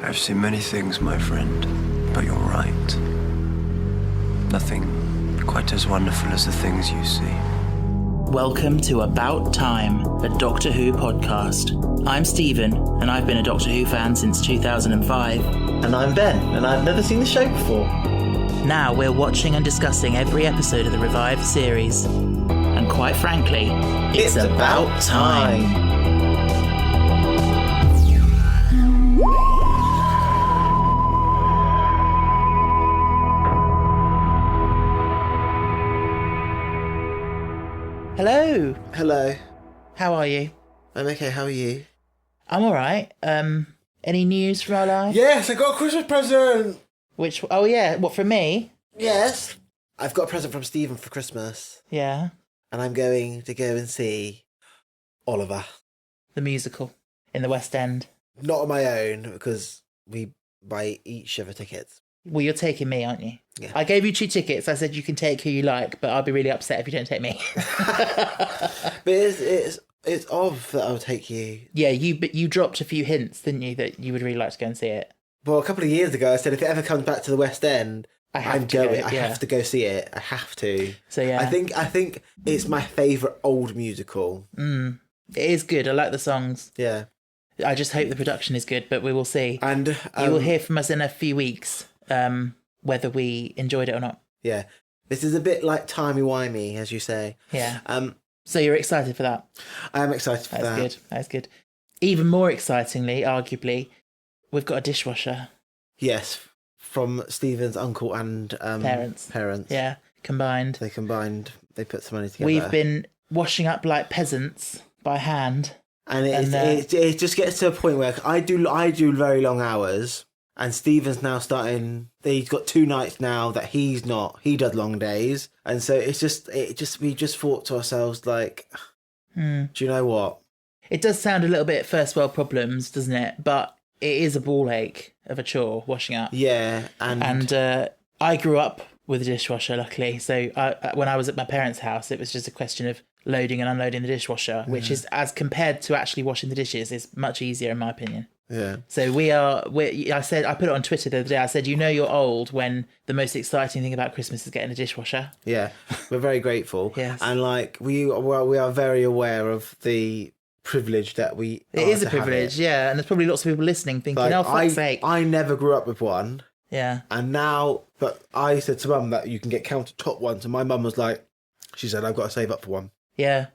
I've seen many things, my friend, but you're right. Nothing quite as wonderful as the things you see. Welcome to About Time, a Doctor Who podcast. I'm Stephen, and I've been a Doctor Who fan since 2005. And I'm Ben, and I've never seen the show before. Now we're watching and discussing every episode of the revived series. And quite frankly, it's about time. Hello. Hello. How are you? I'm okay, how are you? I'm alright. Any news from our life? Yes, I got a Christmas present! Which, oh yeah, what, from me? Yes. I've got a present from Stephen for Christmas. Yeah. And I'm going to go and see Oliver. The musical in the West End. Not on my own, because we buy each other tickets. Well, you're taking me, aren't you? Yeah. I gave you 2 tickets. I said you can take who you like, but I'll be really upset if you don't take me. But it's odd that I'll take you. Yeah, you dropped a few hints, didn't you, that you would really like to go and see it? Well, a couple of years ago, I said if it ever comes back to the West End, I have to go see it. I have to. So yeah, I think it's my favourite old musical. It is good. I like the songs. Yeah. I just hope the production is good, but we will see. And you will hear from us in a few weeks whether we enjoyed it or not. Yeah. This is a bit like timey-wimey, as you say. Yeah. So you're excited for that? I am excited for that. That's good. Even more excitingly, arguably, we've got a dishwasher. Yes, from Stephen's uncle and parents. Yeah, combined. They put some money together. We've been washing up like peasants by hand. And it just gets to a point where I do very long hours, and Stephen's now starting. He's got 2 nights now that he's not. He does long days, and so we just thought to ourselves like, do you know what? It does sound a little bit first world problems, doesn't it? But it is a ball ache of a chore washing up. Yeah, and I grew up with a dishwasher, luckily. So when I was at my parents' house, it was just a question of loading and unloading the dishwasher, which is, as compared to actually washing the dishes, is much easier in my opinion. Yeah. So I put it on Twitter the other day. I said, you're old when the most exciting thing about Christmas is getting a dishwasher. Yeah, we're very grateful. Yes. And we are very aware of the privilege that we. It is a privilege, yeah. And there's probably lots of people listening thinking, like, "Oh, fuck's sake!" I never grew up with one. Yeah. And now, but I said to Mum that you can get countertop ones, and my mum was like, she said, "I've got to save up for one." Yeah.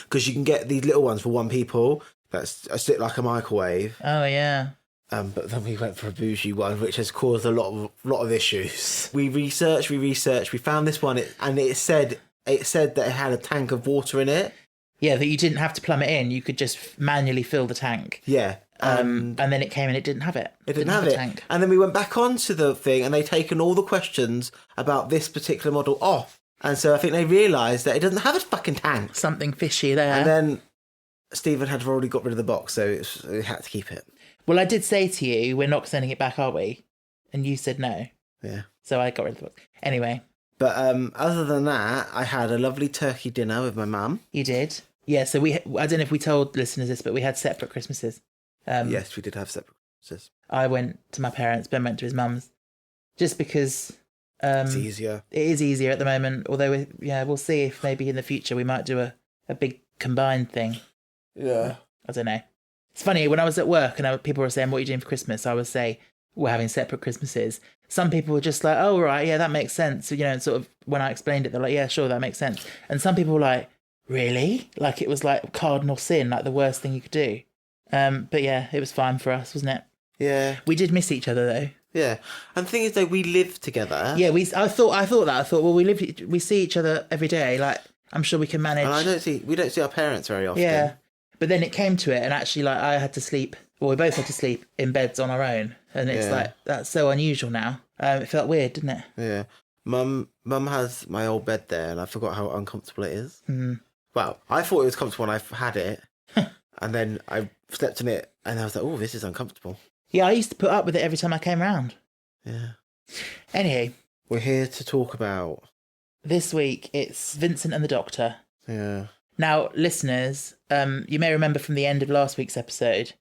Because you can get these little ones for 1 people. That's a sit like a microwave. Oh yeah. But then we went for a bougie one, which has caused a lot of issues. We researched. We found this one, and it said that it had a tank of water in it. Yeah, that you didn't have to plumb it in. You could just manually fill the tank. Yeah. And then it came and it didn't have it. It didn't have it. Tank. And then we went back onto the thing, and they'd taken all the questions about this particular model off. And so I think they realised that it doesn't have a fucking tank. Something fishy there. And then Stephen had already got rid of the box, so we had to keep it. Well, I did say to you, we're not sending it back, are we? And you said no. Yeah. So I got rid of the box. Anyway. But other than that, I had a lovely turkey dinner with my mum. You did? Yeah, so I don't know if we told listeners this, but we had separate Christmases. Yes, we did have separate Christmases. I went to my parents', Ben went to his mum's. Just because... it's easier. It is easier at the moment, although, we'll see if maybe in the future we might do a big combined thing. Yeah. I don't know. It's funny, when I was at work and people were saying, what are you doing for Christmas? I would say, we're having separate Christmases. Some people were just like, oh, right, yeah, that makes sense. So, and sort of, when I explained it, they're like, yeah, sure, that makes sense. And some people were like, really? Like, it was like cardinal sin, like the worst thing you could do. But yeah, it was fine for us, wasn't it? Yeah. We did miss each other, though. Yeah. And the thing is, though, we live together. Yeah, I thought that. Well, we see each other every day. Like, I'm sure we can manage. And we don't see our parents very often. Yeah. But then it came to it, and actually, like, I had to sleep, or we both had to sleep in beds on our own. And it's like, that's so unusual now. It felt weird, didn't it? Yeah. Mum has my old bed there, and I forgot how uncomfortable it is. Mm. Well, I thought it was comfortable when I had it, and then I slept in it, and I was like, oh, this is uncomfortable. Yeah, I used to put up with it every time I came round. Yeah. Anyway. We're here to talk about... This week, it's Vincent and the Doctor. Yeah. Now, listeners, you may remember from the end of last week's episode,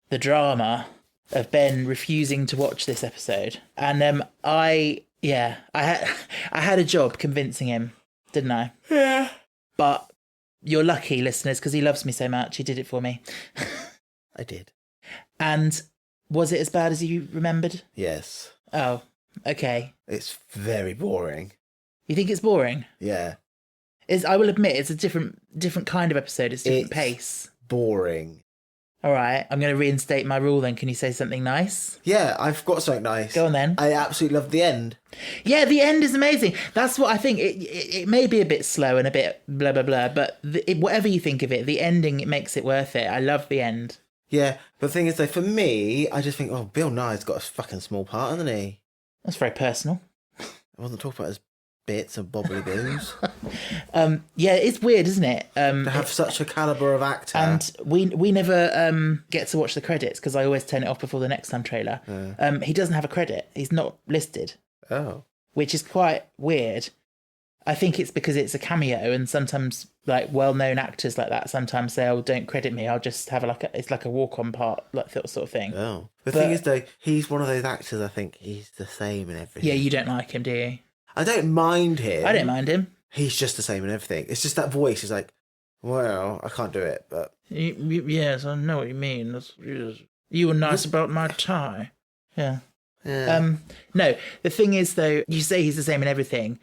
the drama of Ben refusing to watch this episode. And I had a job convincing him, didn't I? Yeah. But you're lucky, listeners, because he loves me so much. He did it for me. I did. And was it as bad as you remembered? Yes. Oh, okay. It's very boring. You think it's boring? Yeah. I will admit, it's a different kind of episode. It's a different pace. Boring. All right, I'm going to reinstate my rule then. Can you say something nice? Yeah, I've got something nice. Go on then. I absolutely love the end. Yeah, the end is amazing. That's what I think. It may be a bit slow and a bit blah, blah, blah, but whatever you think of it, the ending, it makes it worth it. I love the end. Yeah, but the thing is, though, for me, I just think, oh, Bill Nye's got a fucking small part, hasn't he? That's very personal. I wasn't talking about his bits of bobbly boos. Yeah, it's weird, isn't it? To have such a calibre of actor. And we never get to watch the credits because I always turn it off before the next time trailer. He doesn't have a credit. He's not listed. Oh. Which is quite weird. I think it's because it's a cameo, and sometimes like well-known actors like that sometimes say, "Oh, don't credit me. I'll just have it's like a walk-on part, like that sort of thing." Oh. The thing is, though, he's one of those actors. I think he's the same in everything. Yeah, you don't like him, do you? I don't mind him. I don't mind him. He's just the same in everything. It's just that voice is like, well, I can't do it, but Yes, I know what you mean. You were nice about my tie. Yeah. yeah. No, the thing is, though, you say he's the same in everything.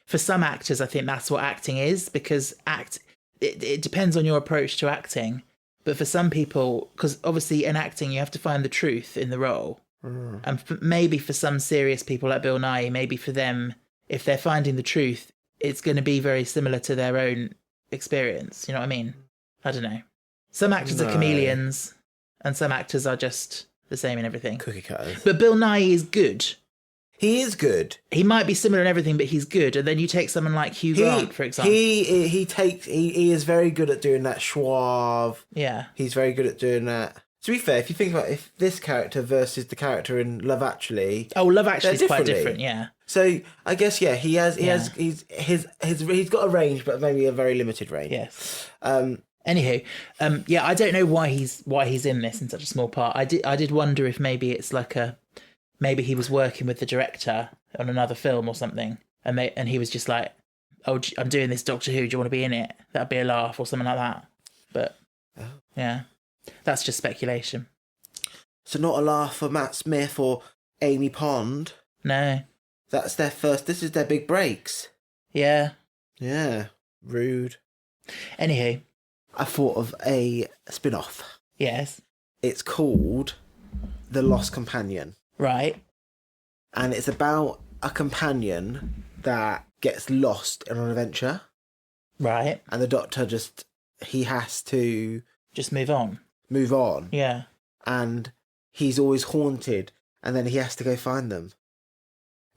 For some actors, I think that's what acting is, because it depends on your approach to acting. But for some people, because obviously in acting, you have to find the truth in the role. And maybe for some serious people like Bill Nye, maybe for them, if they're finding the truth, it's going to be very similar to their own experience. You know what I mean? I don't know. Some actors are chameleons, and some actors are just the same in everything. Cookie cutters. But Bill Nye is good. He is good. He might be similar in everything, but he's good. And then you take someone like Hugh Grant, for example. He is very good at doing that suave. Yeah. He's very good at doing that. To be fair, if you think about if this character versus the character in Love Actually, Love Actually is quite different, yeah. So I guess he's got a range, but maybe a very limited range. Yes. Anywho, I don't know why he's in this in such a small part. I did wonder if maybe it's like maybe he was working with the director on another film or something, and he was just like, "Oh, I'm doing this Doctor Who. Do you want to be in it? That'd be a laugh," or something like that. But yeah, that's just speculation. So not a laugh for Matt Smith or Amy Pond. No, that's their first. This is their big breaks. Yeah. Yeah. Rude. Anywho, I thought of a spin-off. Yes. It's called The Lost Companion. Right. And it's about a companion that gets lost in an adventure. Right. And the Doctor he has to... just move on. Move on. Yeah. And he's always haunted, and then he has to go find them.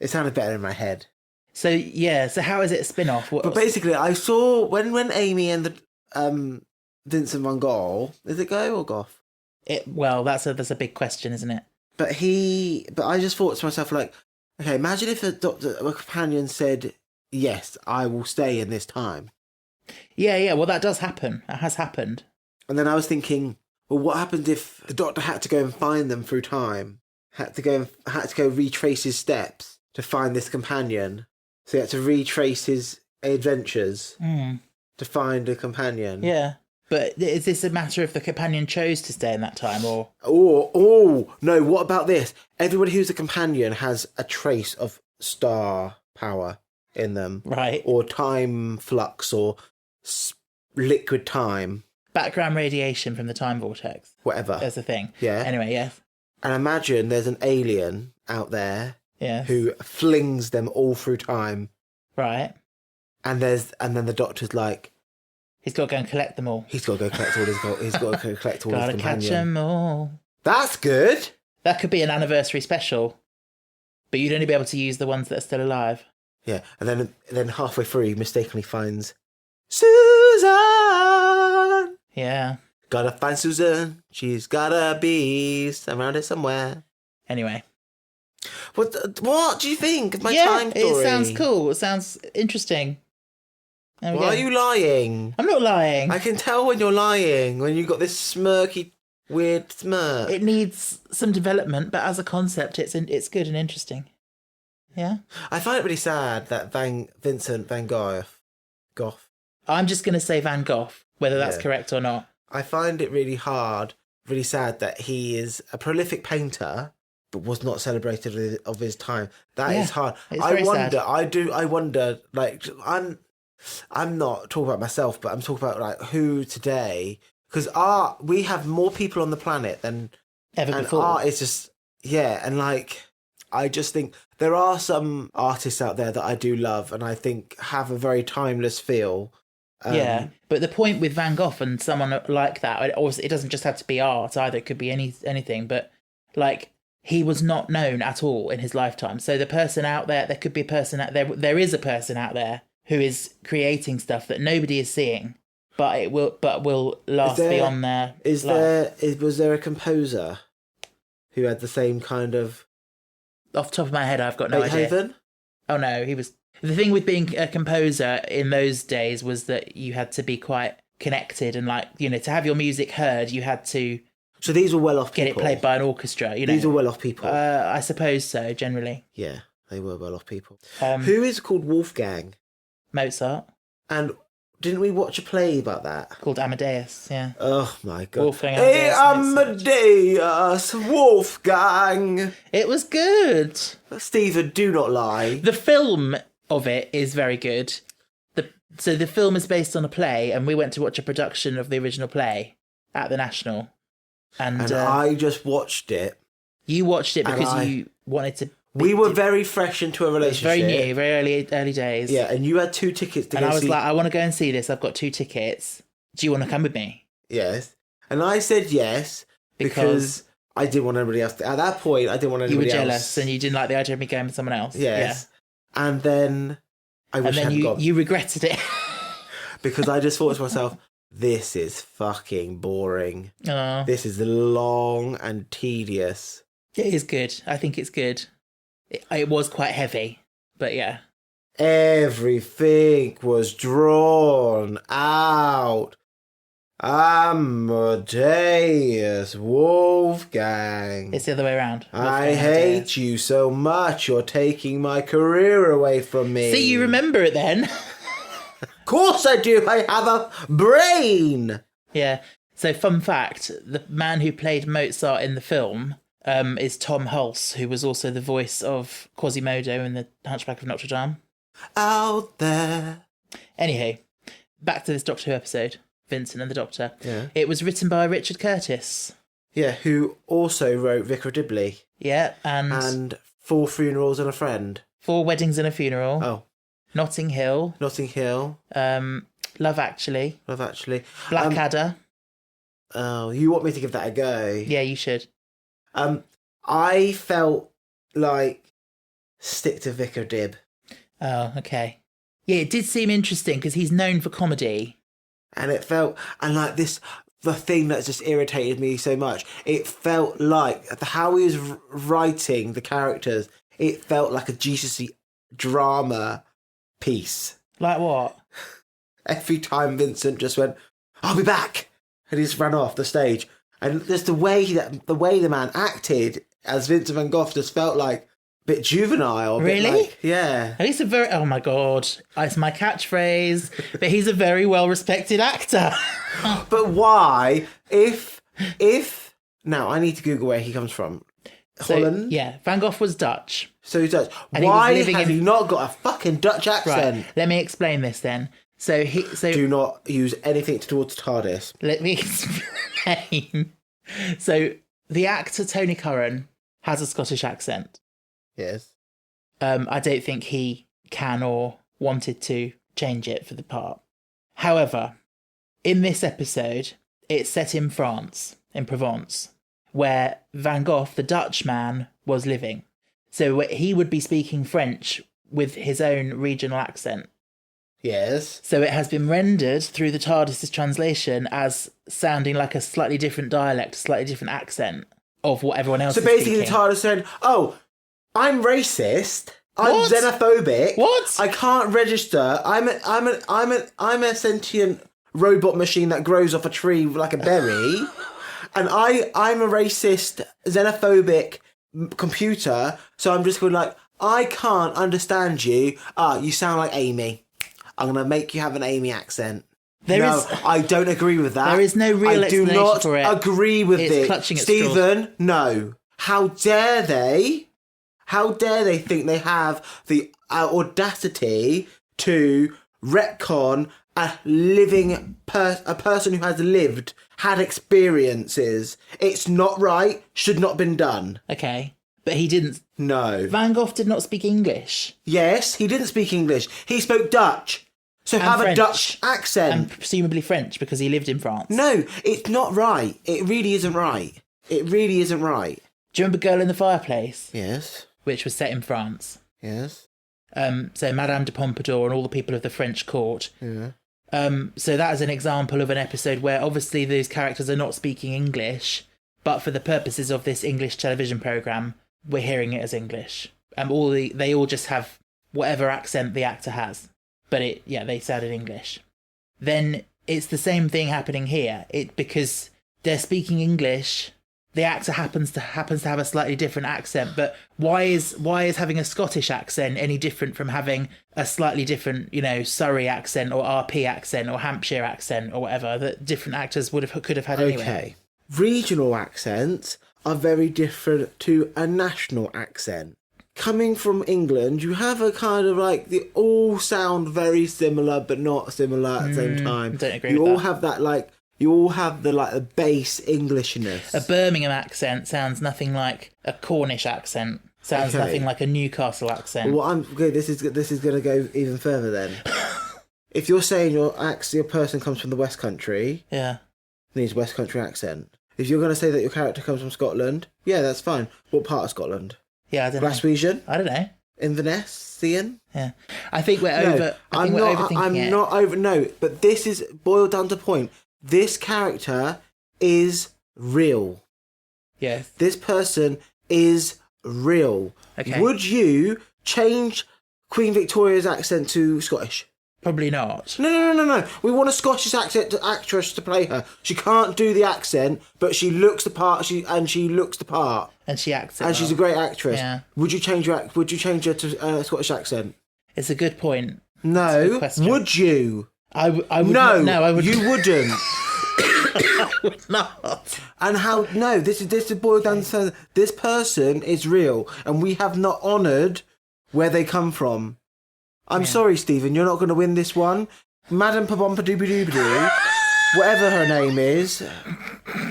It sounded better in my head. So how is it a spin-off? But basically, I saw when Amy and the Vincent Van Gogh... Is it Go or Goff? That's a big question, isn't it? But I just thought to myself, like, okay, imagine if a companion said, yes, I will stay in this time. Yeah, well, that does happen. It has happened. And then I was thinking, well, what happened if the Doctor had to go and find them through time? Had to go retrace his steps to find this companion. So he had to retrace his adventures to find a companion. Yeah. But is this a matter if the companion chose to stay in that time, or...? No, what about this? Everybody who's a companion has a trace of star power in them. Right. Or time flux, or liquid time. Background radiation from the time vortex. Whatever. That's the thing. Yeah. Anyway, yes. And imagine there's an alien out there who flings them all through time. Right. And then the Doctor's like... He's got to go and collect them all. He's got to go collect all his He's got to go collect all his companions. Gotta catch them all. That's good. That could be an anniversary special. But you'd only be able to use the ones that are still alive. Yeah, and then halfway through, he mistakenly finds Susan. Yeah. Gotta find Susan. She's gotta be around here somewhere. Anyway. What do you think of my time story? It sounds cool. It sounds interesting. Why are you lying? I'm not lying. I can tell when you're lying, when you've got this smirky weird smirk. It needs some development, but as a concept, it's good and interesting. Yeah. I find it really sad that Vincent Van Gogh. I'm just going to say Van Gogh, whether that's correct or not. I find it really sad that he is a prolific painter, but was not celebrated of his time. That is hard. I wonder. Like, I'm not talking about myself, but I'm talking about like who today, because we have more people on the planet than ever before. Art is just and like I just think there are some artists out there that I do love, and I think have a very timeless feel. But the point with Van Gogh and someone like that, it doesn't just have to be art either. It could be anything, but like he was not known at all in his lifetime. So the person out there could be a person out there. There is a person out there who is creating stuff that nobody is seeing, but will last beyond their life. Was there a composer who had the same kind of? Off the top of my head, I've got no idea. Beethoven? Oh no, he was. The thing with being a composer in those days was that you had to be quite connected and like, you know, to have your music heard, you had to. So these were well-off people. Get it played by an orchestra, you know. These were well-off people. I suppose so, generally. Yeah, they were well-off people. Who is called Wolfgang? Mozart. And didn't we watch a play about that? Called Amadeus, yeah. Oh my god. Wolfgang Hey, Amadeus, Amadeus, Wolfgang. It was good. Stephen, do not lie. The film of it is very good. So the film is based on a play, and we went to watch a production of the original play at the National. And I just watched it. You watched it because you wanted to. We were very fresh into a relationship. Very new, very early days. Yeah, and you had 2 tickets to go see. And I was like, I want to go and see this. I've got 2 tickets. Do you want to come with me? Yes. And I said yes because I didn't want anybody else. At that point, I didn't want anybody else. You were jealous and you didn't like the idea of me going with someone else. Yes. Yeah. And then I wish I hadn't gone. You regretted it. Because I just thought to myself, this is fucking boring. Oh. This is long and tedious. It is good. I think it's good. It was quite heavy, but yeah. Everything was drawn out. Amadeus Wolfgang. It's the other way around. I hate you so much. You're taking my career away from me. See, you remember it then. Of course I do. I have a brain. Yeah. So, fun fact, the man who played Mozart in the film is Tom Hulse, who was also the voice of Quasimodo in The Hunchback of Notre Dame. Out there. Anyhow, back to this Doctor Who episode, Vincent and the Doctor. Yeah. It was written by Richard Curtis. Yeah, who also wrote Vicar of Dibley. Yeah, and 4 Funerals and a Friend. 4 Weddings and a Funeral. Oh. Notting Hill. Love Actually. Blackadder. Oh, you want me to give that a go? Yeah, you should. I felt like stick to Vicar Dib. Oh, okay. Yeah, it did seem interesting because he's known for comedy. And it felt, and like this, the thing that just irritated me so much, it felt like how he was writing the characters, it felt like a GCSE drama piece. Like what? Every time Vincent just went, I'll be back, and he just ran off the stage. And just the way the man acted as Vincent Van Gogh just felt like a bit juvenile. Really? Yeah. He's oh my God, it's my catchphrase, but he's a very well-respected actor. But why, if, now I need to Google where he comes from. Holland? Yeah, Van Gogh was Dutch. So he's Dutch. And why has he not got a fucking Dutch accent? Right, let me explain this then. So do not use anything towards TARDIS. Let me explain. So the actor Tony Curran has a Scottish accent. Yes. I don't think he can or wanted to change it for the part. However, in this episode, it's set in France, in Provence, where Van Gogh, the Dutch man, was living. So he would be speaking French with his own regional accent. Yes. So it has been rendered through the TARDIS's translation as sounding like a slightly different dialect, a slightly different accent of what everyone else is speaking. So basically the TARDIS said, oh, I'm racist. I'm xenophobic. What? I can't register. I'm a sentient robot machine that grows off a tree like a berry. and I'm a racist, xenophobic computer, so I'm just going like, I can't understand you. You sound like Amy. I'm going to make you have an Amy accent. I don't agree with that. There is no real explanation for it. I do not agree with It's it. clutching at Stephen, straws. no. How dare they? How dare they think they have the audacity to retcon a living a person who has had experiences? It's not right. Should not been done. Okay. But he didn't. No. Van Gogh did not speak English. Yes, he didn't speak English. He spoke Dutch. So have French. a Dutch accent. And presumably French, because he lived in France. No, it's not right. It really isn't right. It really isn't right. Do you remember Girl in the Fireplace? Yes. Which was set in France. Yes. So Madame de Pompadour and all the people of the French court. Yeah. So that is an example of an episode where obviously those characters are not speaking English, but for the purposes of this English television programme, we're hearing it as English. They all just have whatever accent the actor has. But they sounded English. Then it's the same thing happening here. Because they're speaking English, the actor happens to have a slightly different accent. But why is having a Scottish accent any different from having a slightly different, Surrey accent or RP accent or Hampshire accent or whatever that different actors could have had anyway? Okay. Regional accents are very different to a national accent. Coming from England, you have a kind of like, they all sound very similar, but not similar at the same time. Don't agree you with all that. have that, you all have the base Englishness. A Birmingham accent sounds nothing like a Cornish accent. Sounds Okay. nothing like a Newcastle accent. This is going to go even further then. If you're saying your person comes from the West Country, Yeah. needs West Country accent. If you're going to say that your character comes from Scotland, yeah, that's fine. What part of Scotland? Yeah, I don't know. Glaswegian? I don't know. Inverness? Yeah. I think we're over. I think we're overthinking it. not over. No, but this is boiled down to point. This character is real. Yes. This person is real. Okay. Would you change Queen Victoria's accent to Scottish? Probably not. No. We want a Scottish actress to play her. She can't do the accent, but she looks the part. She looks the part, And she acts it and she's a well. great actress. Yeah. Would you change her to a Scottish accent? It's a good point. No. question. Would you? I would No. not. No, I would. You wouldn't. I would not. And how? No. This is boiled down to this person is real, and we have not honoured where they come from. I'm sorry, Stephen, you're not going to win this one. Madame Pompadoobidoobidoo, whatever her name is,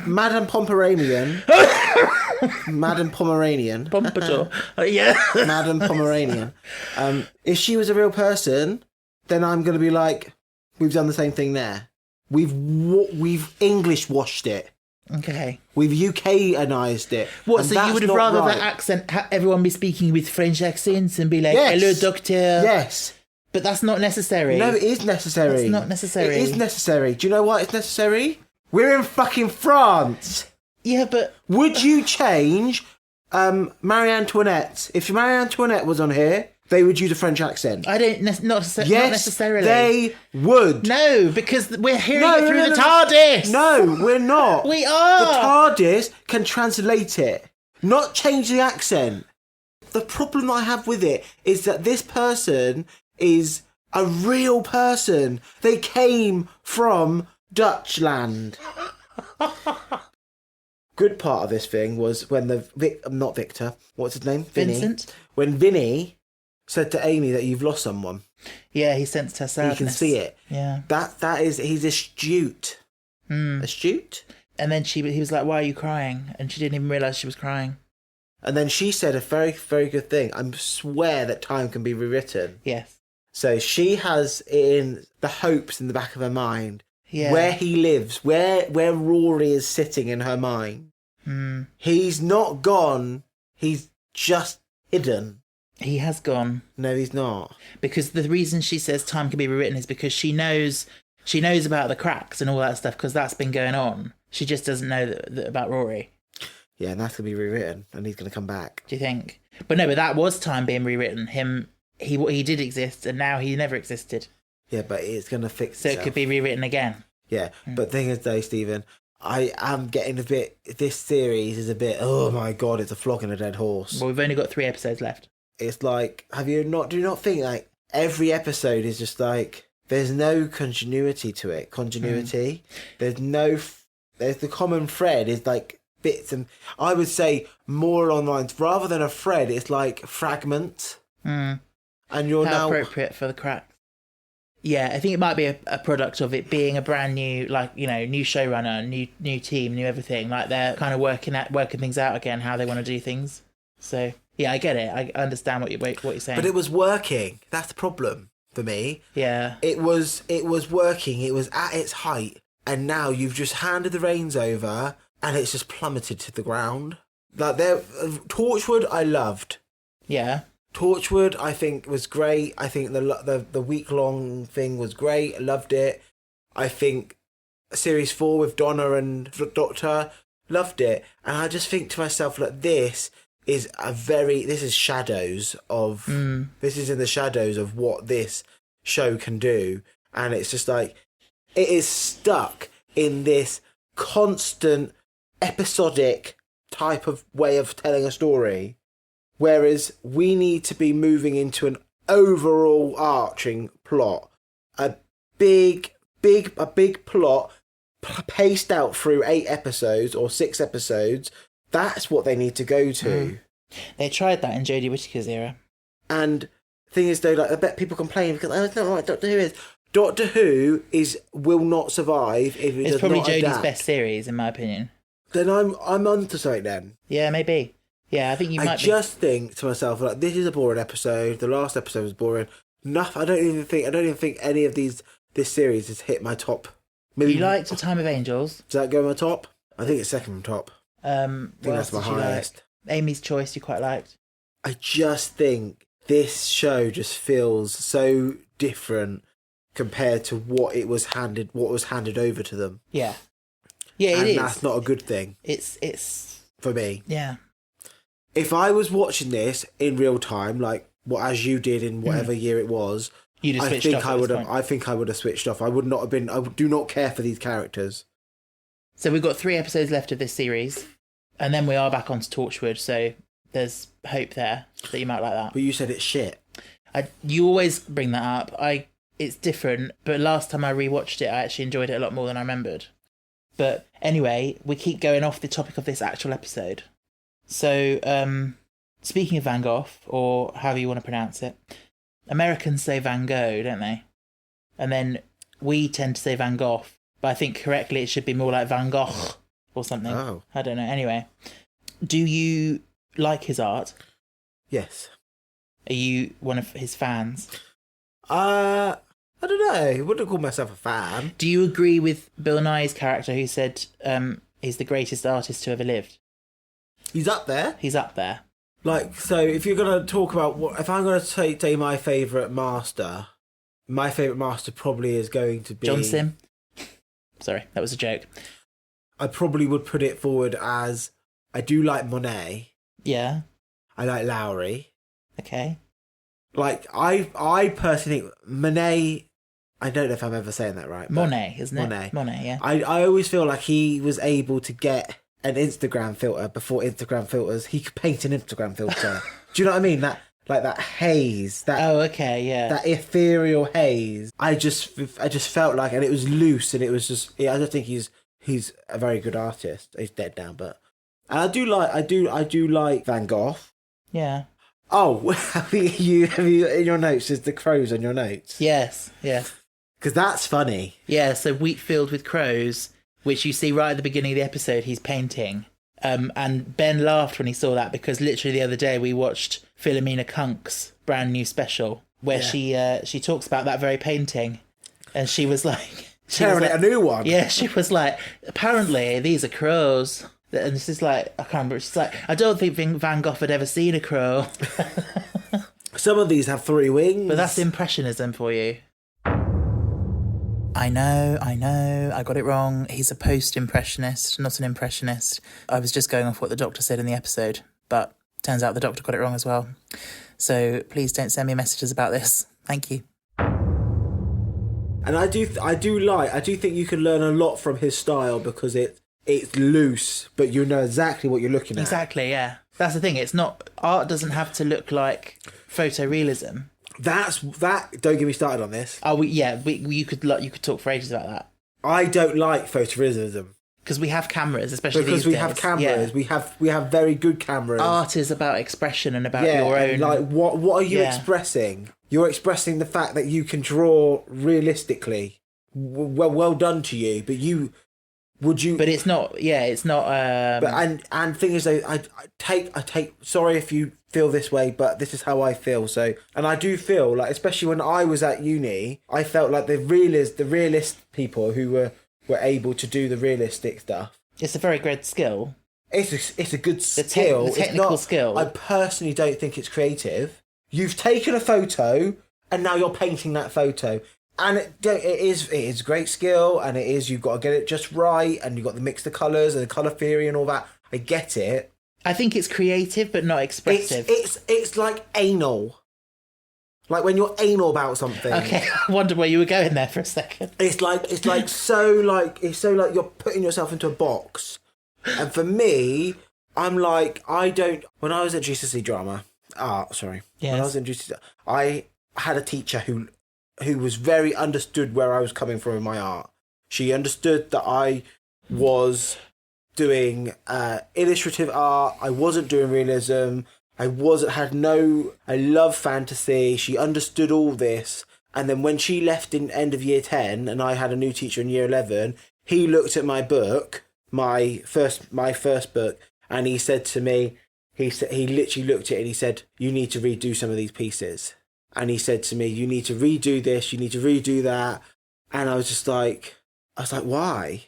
Madame Pomeranian, Madame Pomeranian, Pompadour. Yeah. Madame Pomeranian. If she was a real person, then I'm going to be like, we've done the same thing there. We've English washed it. Okay. We've UKanized it. What? And So that's you would have not rather right. that accent? Everyone be speaking with French accents and be like, Yes. "Hello, doctor." Yes. But that's not necessary. No, it is necessary. It's not necessary. It is necessary. Do you know why it's necessary? We're in fucking France. Yeah, but Would you change Marie Antoinette? If Marie Antoinette was on here, they would use a French accent. I don't. Not Yes, necessarily. they would. No, because we're hearing it through the TARDIS. No, we're not. We are. The TARDIS can translate it, not change the accent. The problem I have with it is that this person is a real person. They came from Dutchland. Good part of this thing was when not Victor, what's his name? Vinny. Vincent. When Vinny said to Amy that you've lost someone. Yeah, he sensed her sadness. You can see it. Yeah. He's astute. Astute? And then he was like, "Why are you crying?" And she didn't even realise she was crying. And then she said a very, very good thing. I swear that time can be rewritten. Yes. So she has in the hopes in the back of her mind Yeah. where he lives, where Rory is sitting in her mind. He's not gone. He's just hidden. He has gone. No, he's not. Because the reason she says time can be rewritten is because she knows about the cracks and all that stuff because that's been going on. She just doesn't know that about Rory. Yeah, and that's going to be rewritten, and he's going to come back. Do you think? But no, but that was time being rewritten. He did exist, and now he never existed. Yeah, but it's going to fix So itself. it could be rewritten again. Yeah, but the thing is though, Stephen, I am getting a bit. This series is a bit. Oh my god! It's a flogging a dead horse. Well, we've only got 3 episodes left. It's like, do you not think like every episode is just like there's no continuity to it. There's the common thread is like bits, and I would say more along the lines rather than a thread. It's like fragments. And you're How now appropriate for the crack. Yeah, I think it might be a product of it being a brand new, like, you know, new showrunner, new team, new everything. Like they're kind of working things out again, how they want to do things. So yeah, I get it. I understand what you're saying. But it was working. That's the problem for me. Yeah, it was working. It was at its height, and now you've just handed the reins over, and it's just plummeted to the ground. Like Torchwood, I loved. Yeah. Torchwood, I think, was great. I think the week-long thing was great. I loved it. I think Series 4 with Donna and Doctor, loved it. And I just think to myself, like, this is shadows of... This is in the shadows of what this show can do. And it's just like, it is stuck in this constant, episodic type of way of telling a story. Whereas we need to be moving into an overall arching plot, a big plot paced out through 8 episodes or 6 episodes. That's what they need to go to. They tried that in Jodie Whittaker's era. And thing is, though, like I bet people complain because it's not like Doctor Who is. Doctor Who will not survive if it It's does probably not Jodie's adapt. best series, in my opinion. Then I'm onto something then. Yeah, maybe. Yeah, I think you might I just think to myself, like, this is a boring episode. The last episode was boring. I don't even think any of this series has hit my top. Maybe You liked A Time of Angels. Does that go on my top? I think it's second from top. I think What that's else my did you highest. like? Amy's Choice, you quite liked. I just think this show just feels so different compared to what was handed over to them. Yeah. Yeah, And it is. that's not a good thing. It's for me. Yeah. If I was watching this in real time, like as you did in whatever year it was, You'd have I switched think off I at would this have. point. I think I would have switched off. I would not have been. I do not care for these characters. So we've got 3 episodes left of this series, and then we are back onto Torchwood, so there's hope there that you might like that. But you said it's shit. You always bring that up. It's different, but last time I rewatched it, I actually enjoyed it a lot more than I remembered. But anyway, we keep going off the topic of this actual episode. So, speaking of Van Gogh, or however you want to pronounce it, Americans say Van Gogh, don't they? And then we tend to say Van Gogh, but I think correctly it should be more like Van Gogh or something. Oh. I don't know. Anyway, do you like his art? Yes. Are you one of his fans? I don't know. I wouldn't call myself a fan. Do you agree with Bill Nye's character who said he's the greatest artist to ever lived? He's up there. He's up there. Like, so if you're going to talk about if I'm going to say my favourite master probably is going to be... John Sim? Sorry, that was a joke. I probably would put it forward as, I do like Monet. Yeah. I like Lowry. Okay. Like, I personally think Monet... I don't know if I'm ever saying that right. but Monet, isn't it? Monet, yeah. I always feel like he was able to get an Instagram filter before Instagram filters. He could paint an Instagram filter. Do you know what I mean? That haze. Oh, okay, yeah. That ethereal haze. I just felt like, and it was loose, and it was just. Yeah, I just think he's a very good artist. He's dead now, but and I do like Van Gogh. Yeah. Oh, have you in your notes? Is the crows on your notes? Yes, yes. Because that's funny. Yeah, so Wheat Field with Crows, which you see right at the beginning of the episode, he's painting. And Ben laughed when he saw that because literally the other day we watched Philomena Kunk's brand new special where she talks about that very painting. And she was like... Tearing it a new one. Yeah, she was like, apparently these are crows. And this is like, I can't remember. She's like, I don't think Van Gogh had ever seen a crow. Some of these have 3 wings. But that's impressionism for you. I know, I got it wrong. He's a post-impressionist, not an impressionist. I was just going off what the doctor said in the episode, but turns out the doctor got it wrong as well. So please don't send me messages about this. Thank you. And I do think you can learn a lot from his style because it's loose, but you know exactly what you're looking at. Exactly, yeah. That's the thing. It's not... Art doesn't have to look like photorealism. That. Don't get me started on this. Oh, you could talk for ages about that. I don't like photorealism. Because we have cameras, especially because these we days. have cameras. Yeah. We have very good cameras. Art is about expression and about your own... And like, what are you expressing? You're expressing the fact that you can draw realistically. Well done to you, but But it's not. Yeah, it's not. But and thing is, though, I take. Sorry if you feel this way, but this is how I feel. So, and I do feel like, especially when I was at uni, I felt like the realist people who were able to do the realistic stuff. It's a very good skill. It's a good skill. The technical skill. I personally don't think it's creative. You've taken a photo and now you're painting that photo. And it is great skill, and you've got to get it just right, and you've got to mix the colours and the colour theory and all that. I get it. I think it's creative but not expressive. It's like anal. Like when you're anal about something. Okay, I wondered where you were going there for a second. It's so like you're putting yourself into a box. And for me, I'm like, when I was at GCSE drama, when I was in GCSE, I had a teacher who was very understood where I was coming from in my art. She understood that I was doing illustrative art. I wasn't doing realism. I love fantasy. She understood all this. And then when she left in end of year 10 and I had a new teacher in year 11, he looked at my book, my first book, and he said to me, he literally looked at it and he said, "You need to redo some of these pieces." And he said to me, "You need to redo this, you need to redo that." And I was like, why?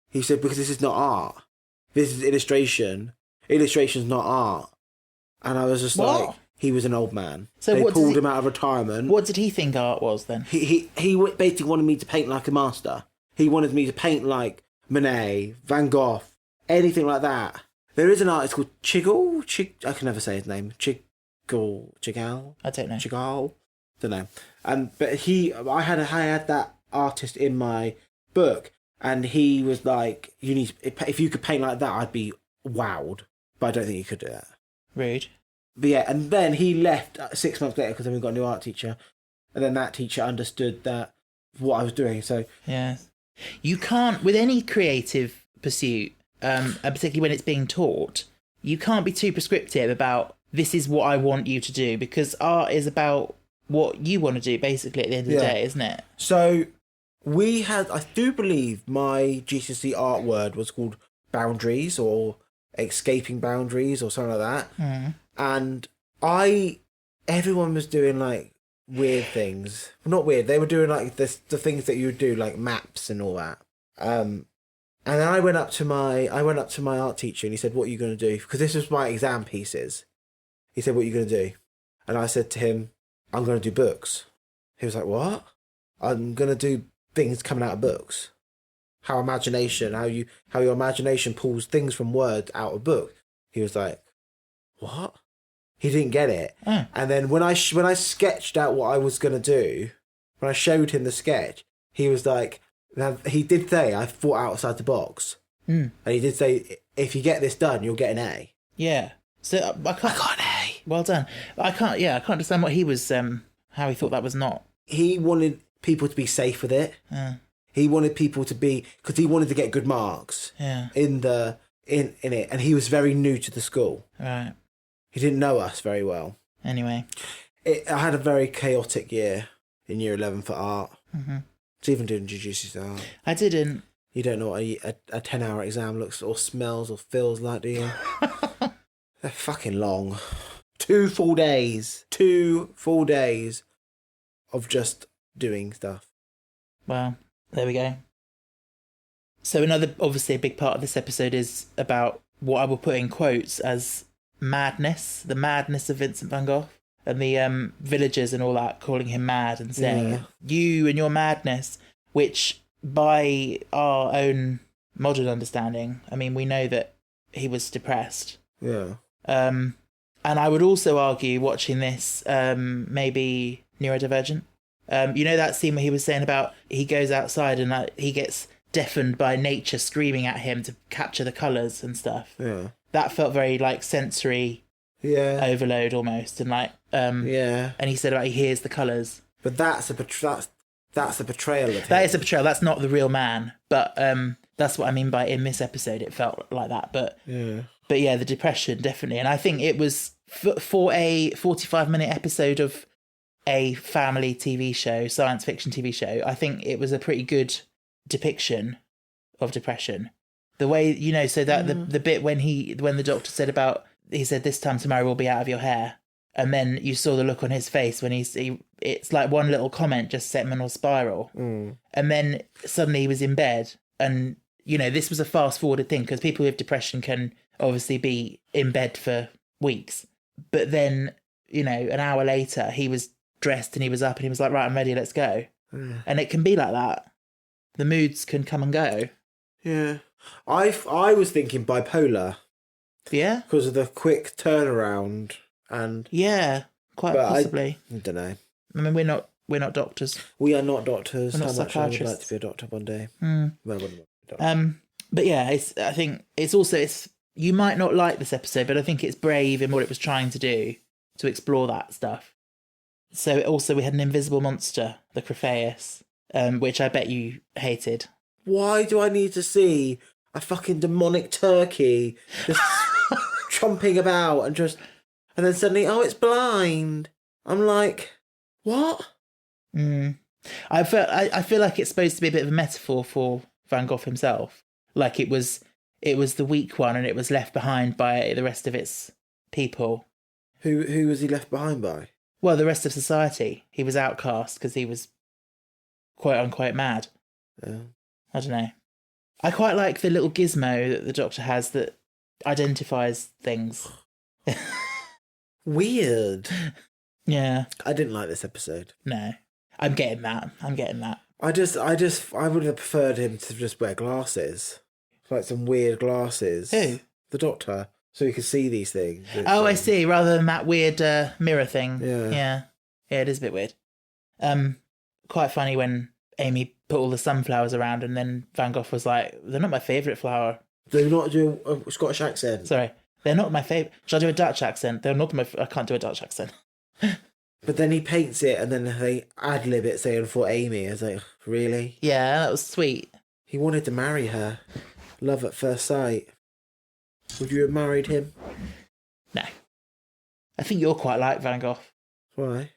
He said, "Because this is not art. This is illustration. Illustration's not art." And I was just like, he was an old man. So they pulled him out of retirement. What did he think art was then? He basically wanted me to paint like a master. He wanted me to paint like Monet, Van Gogh, anything like that. There is an artist called I can never say his name. Chagall? I don't know. Chagall? Don't know. But I had that artist in my book, and he was like, if you could paint like that, I'd be wowed. But I don't think you could do that. Rude. But yeah, and then he left 6 months later because then we got a new art teacher, and then that teacher understood that what I was doing. So yeah, you can't, with any creative pursuit, and particularly when it's being taught, you can't be too prescriptive about this is what I want you to do, because art is about what you want to do basically at the end of the day, isn't it? So I do believe my GCSE art word was called boundaries or escaping boundaries or something like that. And everyone was doing like weird things. Not weird, they were doing like the things that you would do, like maps and all that. And then I went up to my art teacher and he said, "What are you going to do?" Because this was my exam pieces. He said, "What are you going to do?" And I said to him, "I'm going to do books." He was like, "What?" "I'm going to do things coming out of books. How your imagination pulls things from words out of book." He was like, "What?" He didn't get it. And then when I sketched out what I was going to do, when I showed him the sketch, he was like, now he did say I thought outside the box. And he did say, "If you get this done, you'll get an A." Yeah. So I got an A. Well done. I can't understand what he was, how he thought that was not. He wanted people to be safe with it. He wanted people to be, because he wanted to get good marks. In it, and he was very new to the school. Right. He didn't know us very well. Anyway, I had a very chaotic year in year 11 for art. It's even doing GCSE art. I didn't. You don't know what a 10-hour exam looks or smells or feels like, do you? They're fucking long. 2 full days. 2 full days of just doing stuff. Well, there we go. So obviously a big part of this episode is about what I will put in quotes as madness, the madness of Vincent van Gogh, and the villagers and all that calling him mad and saying, "You and your madness," which by our own modern understanding, I mean, we know that he was depressed. Yeah. And I would also argue, watching this, maybe neurodivergent. You know that scene where he was saying about he goes outside and he gets deafened by nature screaming at him to capture the colours and stuff. Yeah. That felt very like sensory overload almost, and like yeah. And he said about he hears the colours. But that's a betrayal of him. That is a betrayal. That's not the real man. But that's what I mean by in this episode it felt like that. But yeah, the depression definitely. And I think it was for a 45-minute episode of a family TV show, science fiction TV show, I think it was a pretty good depiction of depression. The way, you know, so that the bit when the doctor said about, he said this time tomorrow will be out of your hair, and then you saw the look on his face when it's like one little comment just set him on a spiral, and then suddenly he was in bed, and you know, this was a fast forwarded thing because people with depression can obviously be in bed for weeks, but then, you know, an hour later he was dressed and he was up and he was like, right, I'm ready, let's go. And it can be like that. The moods can come and go. Yeah. I was thinking bipolar. Yeah? Because of the quick turnaround and... Yeah, quite possibly. I don't know. I mean, we're not doctors. We are not doctors. We're not How much I would psychiatrists. like to be a doctor one day. Mm. Well, I wouldn't want to be a doctor. But yeah, I think it's also you might not like this episode, but I think it's brave in what it was trying to do to explore that stuff. So also we had an invisible monster, the Crephaeus, which I bet you hated. Why do I need to see a fucking demonic turkey just chomping about and then suddenly, oh, it's blind. I'm like, what? I feel like it's supposed to be a bit of a metaphor for Van Gogh himself. Like it was the weak one and it was left behind by the rest of its people. Who was he left behind by? Well, the rest of society. He was outcast because he was quote unquote mad. Yeah. I don't know. I quite like the little gizmo that the doctor has that identifies things. Weird. Yeah. I didn't like this episode. No. I'm getting that. I would have preferred him to just wear glasses. Like some weird glasses. Who? The doctor. So he could see these things. Oh, I see. Rather than that weird mirror thing. Yeah. Yeah. Yeah, it is a bit weird. Quite funny when Amy put all the sunflowers around and then Van Gogh was like, they're not my favourite flower. Do not do a Scottish accent. Sorry. They're not my favourite. Should I do a Dutch accent? They're not my... I can't do a Dutch accent. But then he paints it and then they ad-lib it saying for Amy. I was like, really? Yeah, that was sweet. He wanted to marry her. Love at first sight. Would you have married him? No. I think you're quite like Van Gogh. Why?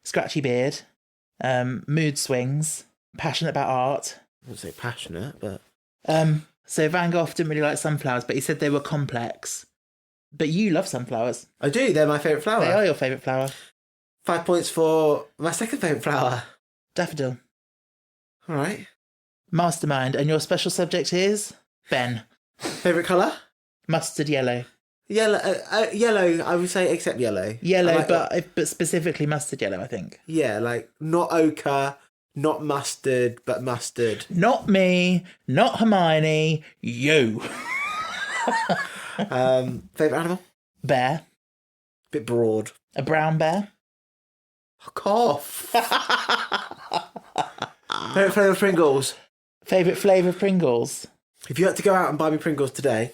Scratchy beard, mood swings, passionate about art. I wouldn't say passionate, but... So Van Gogh didn't really like sunflowers, but he said they were complex. But you love sunflowers. I do, they're my favourite flower. They are your favourite flower. 5 points for my second favourite flower. Daffodil. All right. Mastermind. And your special subject is? Ben. Favourite colour? Mustard yellow. Yellow, I would say, except yellow. Yellow, like but specifically mustard yellow, I think. Yeah, like not ochre, not mustard, but mustard. Not me, not Hermione, you. Favourite animal? Bear. Bit broad. A brown bear. Cough. Favourite flavour of Pringles? Favourite flavour of Pringles? If you had to go out and buy me Pringles today...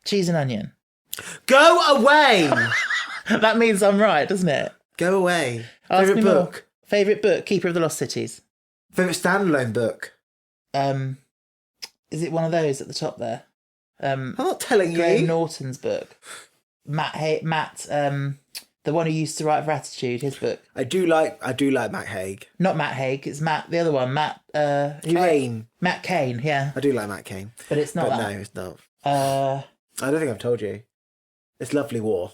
Cheese and onion. Go away! That means I'm right, doesn't it? Go away. Ask Favourite me book? more. Favourite book? Keeper of the Lost Cities. Favourite standalone book? Is it one of those at the top there? I'm not telling Graham you. Norton's book. Matt, the one who used to write for Attitude, his book. I do like Matt Haig. Not Matt Haig, it's Matt, the other one, Matt... Caine. Matt Caine, yeah. I do like Matt Caine. But it's not but that. No, it's not. I I don't think I've told you. It's Lovely War.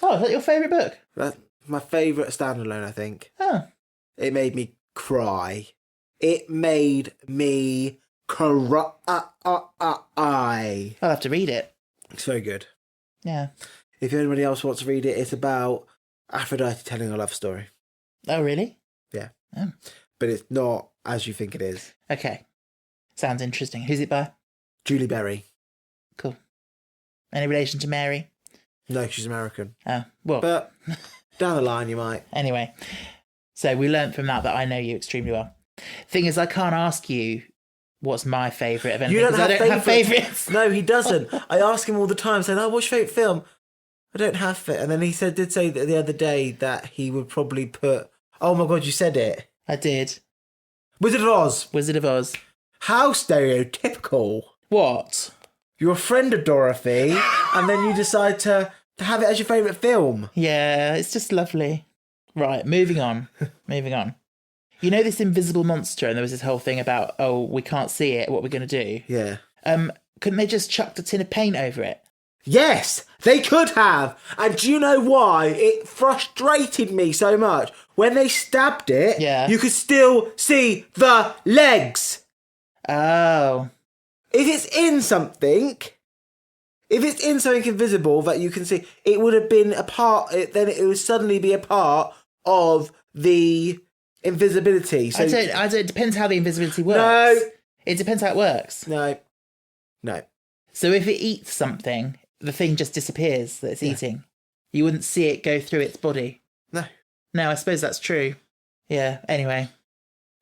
Oh, is that your favourite book? That's my favourite standalone, I think. Oh. It made me cry. It made me cry. I'll have to read it. It's very good. Yeah. If anybody else wants to read it, it's about Aphrodite telling a love story. Oh, really? Yeah. Oh. But it's not as you think it is. Okay. Sounds interesting. Who's it by? Julie Berry. Cool. Any relation to Mary? No, she's American. Oh, well. But down the line, you might. Anyway. So we learnt from that I know you extremely well. Thing is, I can't ask you what's my favourite of You anything, don't 'cause I have don't have favourites. favourites. No, he doesn't. I ask him all the time, saying, "Oh, what's your favourite film?" I don't have it. And then he did say that the other day that he would probably put. Oh my god, you said it. I did. Wizard of Oz. Wizard of Oz. How stereotypical. What? You're a friend of Dorothy, and then you decide to have it as your favourite film. Yeah, it's just lovely. Right, moving on. Moving on. You know this invisible monster, and there was this whole thing about, oh, we can't see it, what we're going to do? Yeah. Couldn't they just chucked a tin of paint over it? Yes, they could have. And do you know why? It frustrated me so much. When they stabbed it, Yeah. you could still see the legs. Oh. If it's in something invisible that you can see, it would have been a part, then it would suddenly be a part of the invisibility. So, I don't, it depends how the invisibility works. No. It depends how it works. No. So if it eats something, the thing just disappears that it's eating. You wouldn't see it go through its body. No. No, I suppose that's true. Yeah, anyway.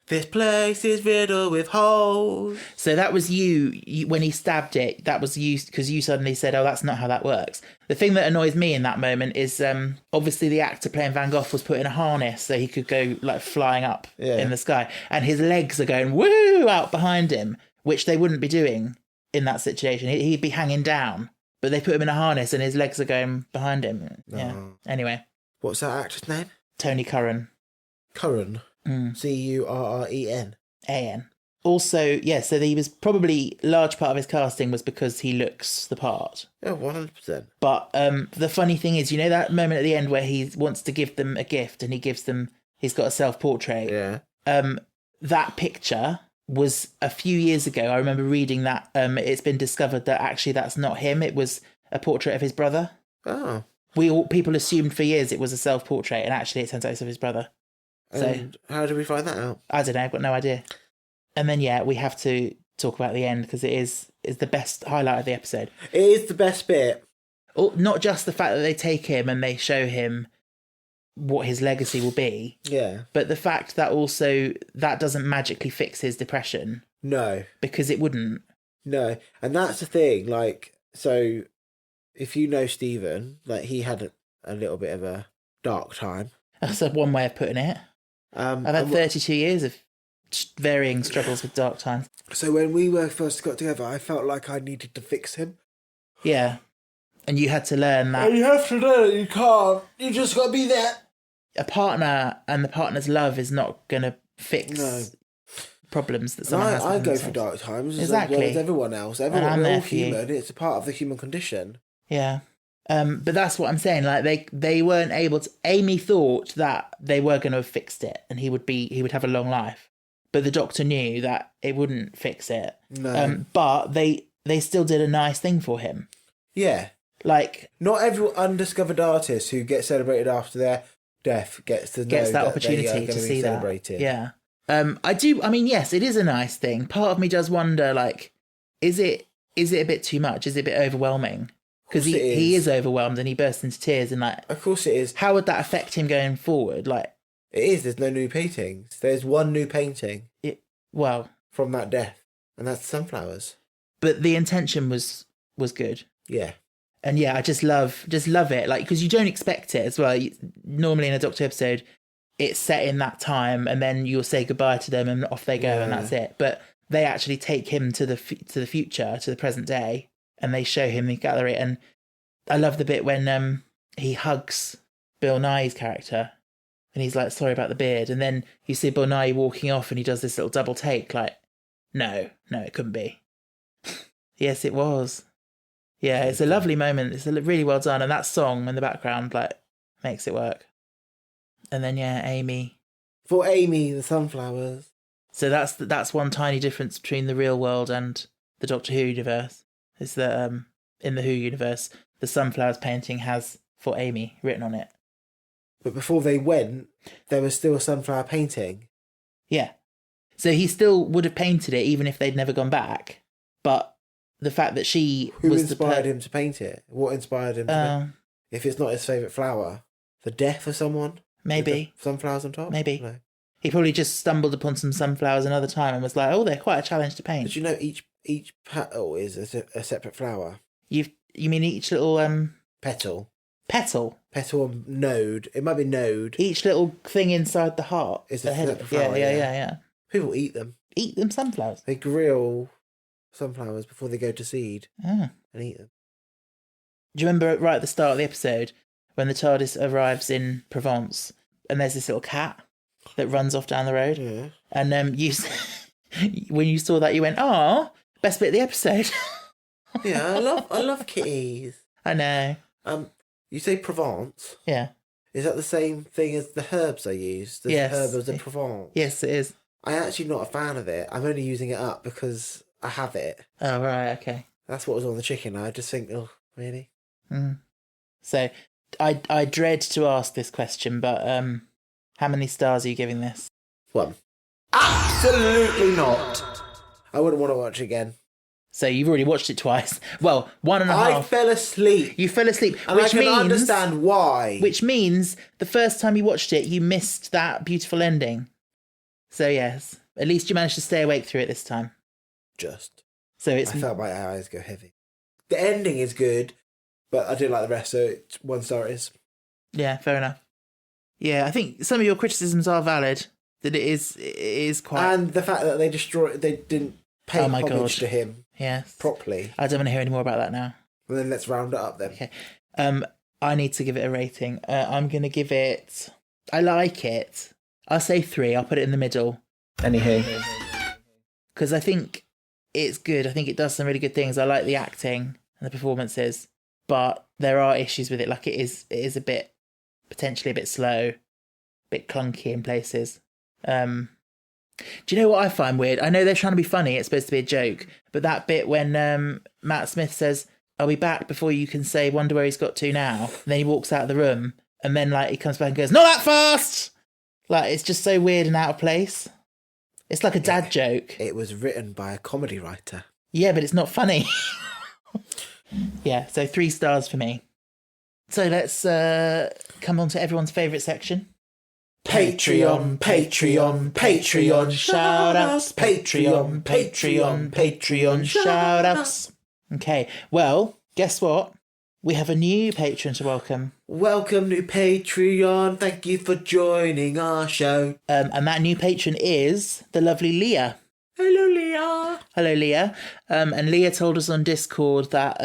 This place is riddled with holes. So that was you when he stabbed it, that was you, because you suddenly said, oh, that's not how that works. The thing that annoys me in that moment is obviously the actor playing Van Gogh was put in a harness so he could go like flying up in the sky. And his legs are going woo out behind him, which they wouldn't be doing in that situation. He'd be hanging down. But they put him in a harness and his legs are going behind him. Yeah. Anyway. What's that actor's name? Tony Curran. Curran. Curren. A-N. Also, yeah, so he was probably a large part of his casting was because he looks the part. Yeah, 100%. But the funny thing is, you know that moment at the end where he wants to give them a gift and he's got a self-portrait? Yeah. That picture was a few years ago. I remember reading that it's been discovered that actually that's not him. It was a portrait of his brother. Oh. People assumed for years it was a self-portrait, and actually it turns out it's of his brother. And how did we find that out? I don't know, I've got no idea. And then, yeah, we have to talk about the end because it is the best highlight of the episode. It is the best bit. Not just the fact that they take him and they show him what his legacy will be. Yeah. But the fact that also that doesn't magically fix his depression. No. Because it wouldn't. No. And that's the thing, like, so if you know Stephen, like he had a little bit of a dark time. That's one way of putting it. I've had 32 years of varying struggles with dark times. So when we first got together, I felt like I needed to fix him. Yeah. And you had to learn that. And you have to learn it, you can't. You just got to be there. A partner and the partner's love is not going to fix problems that someone has. I go for dark times exactly. as well as everyone else. We're all human. It's a part of the human condition. Yeah. But that's what I'm saying. Like they weren't able to. Amy thought that they were going to have fixed it, and he would have a long life. But the doctor knew that it wouldn't fix it. No. But they still did a nice thing for him. Yeah. Like not every undiscovered artist who gets celebrated after their death gets that opportunity to see celebrated. That. Yeah. I do. I mean, yes, it is a nice thing. Part of me does wonder, like, is it a bit too much? Is it a bit overwhelming? Because he is overwhelmed and he bursts into tears and like. Of course it is. How would that affect him going forward? Like. It is. There's no new paintings. There's one new painting. From that death, and that's sunflowers. But the intention was good. Yeah. And yeah, I just love it, like, because you don't expect it as well. Normally in a Doctor episode, it's set in that time, and then you'll say goodbye to them, and off they go, and that's it. But they actually take him to the future, to the present day, and they show him the gallery. And I love the bit when he hugs Bill Nye's character, and he's like, "Sorry about the beard," and then you see Bill Nye walking off, and he does this little double take, like, "No, it couldn't be." Yes, it was. Yeah, it's a lovely moment. It's really well done. And that song in the background, like, makes it work. And then, yeah, Amy. For Amy, the sunflowers. So that's one tiny difference between the real world and the Doctor Who universe. Is that in the Who universe, the sunflowers painting has For Amy written on it. But before they went, there was still a sunflower painting. Yeah. So he still would have painted it even if they'd never gone back. But the fact that Who inspired him to paint it? What inspired him to paint it? If it's not his favourite flower? The death of someone? Maybe. Sunflowers on top? Maybe. No. He probably just stumbled upon some sunflowers another time and was like, "Oh, they're quite a challenge to paint." Did you know each petal is a separate flower? You mean each little Petal. petal? Petal or node. It might be node. Each little thing inside the heart Is the a head separate of, flower, yeah. People eat them. Eat them sunflowers. They grill sunflowers before they go to seed Ah. and eat them. Do you remember right at the start of the episode when the TARDIS arrives in Provence and there's this little cat that runs off down the road? Yeah. And you, when you saw that, you went, "Oh, best bit of the episode." Yeah, I love kitties. I know. You say Provence. Yeah. Is that the same thing as the herbs I use? The Yes. herbs of Provence. Yes, it is. I'm actually not a fan of it. I'm only using it up because I have it. Oh, right, okay. That's what was on the chicken. I just think, oh, really? Mm. So, I dread to ask this question, but how many stars are you giving this? 1. Absolutely not. I wouldn't want to watch it again. So you've already watched it twice. Well, 1.5. I fell asleep. You fell asleep, And which I can means understand why. Which means the first time you watched it, you missed that beautiful ending. So yes, at least you managed to stay awake through it this time. Just. So it's I felt my eyes go heavy. The ending is good, but I didn't like the rest, so it's 1 star it is. Yeah, fair enough. Yeah, I think some of your criticisms are valid. That it is quite. And the fact that they didn't pay Oh my homage God. to him Yes. properly. I don't want to hear any more about that now. Well, then let's round it up then. Okay. I need to give it a rating. I'm going to give it. I like it. I'll say 3. I'll put it in the middle. Anywho. Because I think it's good. I think it does some really good things. I like the acting and the performances, but there are issues with it. Like it is a bit, potentially a bit slow, a bit clunky in places. Do you know what I find weird? I know they're trying to be funny. It's supposed to be a joke, but that bit when Matt Smith says, "I'll be back before you can say wonder where he's got to now," and then he walks out of the room, and then like he comes back and goes, "Not that fast!" Like it's just so weird and out of place. It's like a dad joke. It was written by a comedy writer. Yeah, but it's not funny. Yeah, so 3 stars for me. So let's come on to everyone's favourite section. Patreon, Patreon, Patreon, shout-outs. Patreon, Patreon, Patreon, shout-outs. Okay, well, guess what? We have a new patron to welcome. Welcome to Patreon. Thank you for joining our show. And that new patron is the lovely Leah. Hello, Leah. Hello, Leah. And Leah told us on Discord that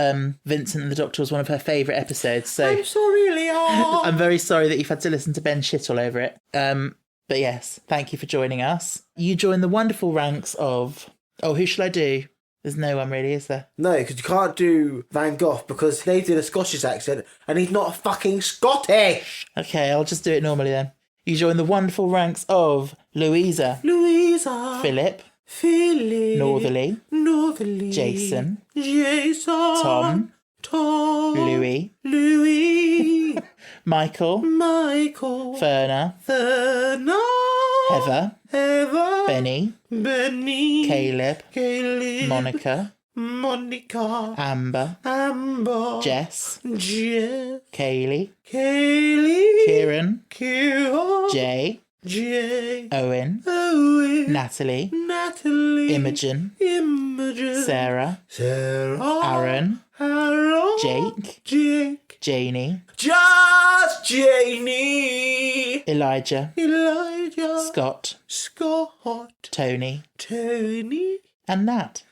Vincent and the Doctor was one of her favourite episodes. So I'm sorry, Leah. I'm very sorry that you've had to listen to Ben shit all over it. But yes, thank you for joining us. You join the wonderful ranks of... Oh, who shall I do? There's no one really, is there? No, because you can't do Van Gogh because they did a Scottish accent and he's not fucking Scottish. Okay, I'll just do it normally then. You join the wonderful ranks of Louisa, Philip, Northerly, Jason, Tom, Louis, Michael, Ferner, Heather, Benny, Caleb, Monica, Amber, Jess, Kaylee, Kieran, Jay, Owen, Natalie, Imogen, Sarah, Aaron, Jake, Janie, Just Janie, Elijah, Scott, Tony, and Nat.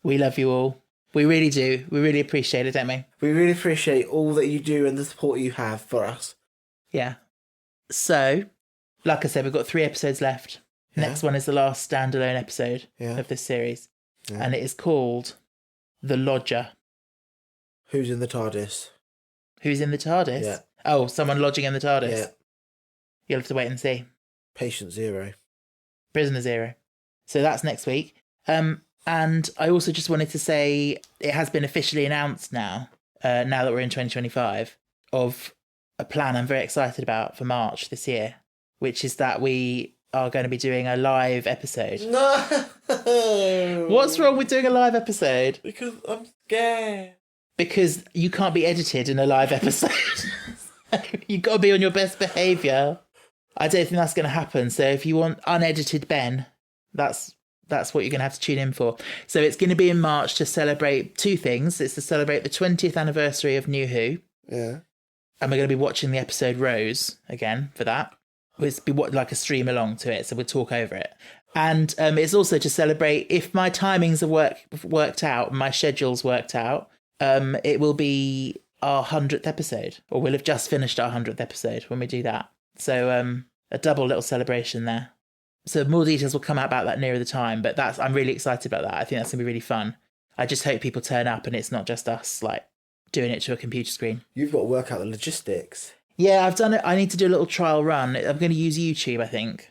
We love you all. We really do. We really appreciate it, don't we? We really appreciate all that you do and the support you have for us. Yeah. So, like I said, we've got 3 episodes left. Yeah. Next one is the last standalone episode of this series. Yeah. And it is called The Lodger. Who's in the TARDIS? Who's in the TARDIS? Yeah. Oh, someone lodging in the TARDIS. Yeah. You'll have to wait and see. Patient Zero. Prisoner Zero. So that's next week. And I also just wanted to say it has been officially announced now that we're in 2025, of a plan I'm very excited about for March this year, which is that we are going to be doing a live episode. No! What's wrong with doing a live episode? Because I'm scared. Because you can't be edited in a live episode. You've got to be on your best behaviour. I don't think that's going to happen. So if you want unedited Ben, that's what you're going to have to tune in for. So it's going to be in March to celebrate two things. It's to celebrate the 20th anniversary of New Who. Yeah. And we're going to be watching the episode Rose again for that. It's be like a stream along to it, so we'll talk over it. And it's also to celebrate, if my timings are worked out, my schedule's worked out, it will be our 100th episode, or we'll have just finished our 100th episode when we do that. So a double little celebration there. So more details will come out about that nearer the time, but I'm really excited about that. I think that's going to be really fun. I just hope people turn up and it's not just us like doing it to a computer screen. You've got to work out the logistics. Yeah, I've done it. I need to do a little trial run. I'm going to use YouTube, I think.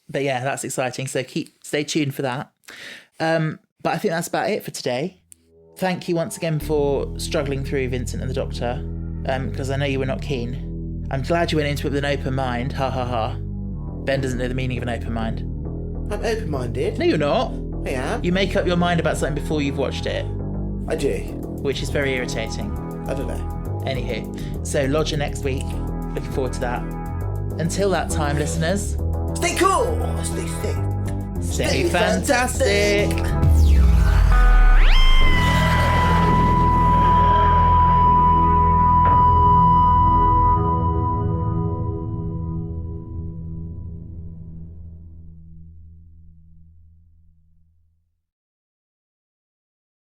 But yeah, that's exciting. So stay tuned for that. But I think that's about it for today. Thank you once again for struggling through Vincent and the Doctor, because I know you were not keen. I'm glad you went into it with an open mind. Ha ha ha. Ben doesn't know the meaning of an open mind. I'm open-minded. No, you're not. I am. You make up your mind about something before you've watched it. I do. Which is very irritating. I don't know. Anywho, so Lodger next week. Looking forward to that. Until that time, listeners. Stay cool. Stay safe. Stay fantastic.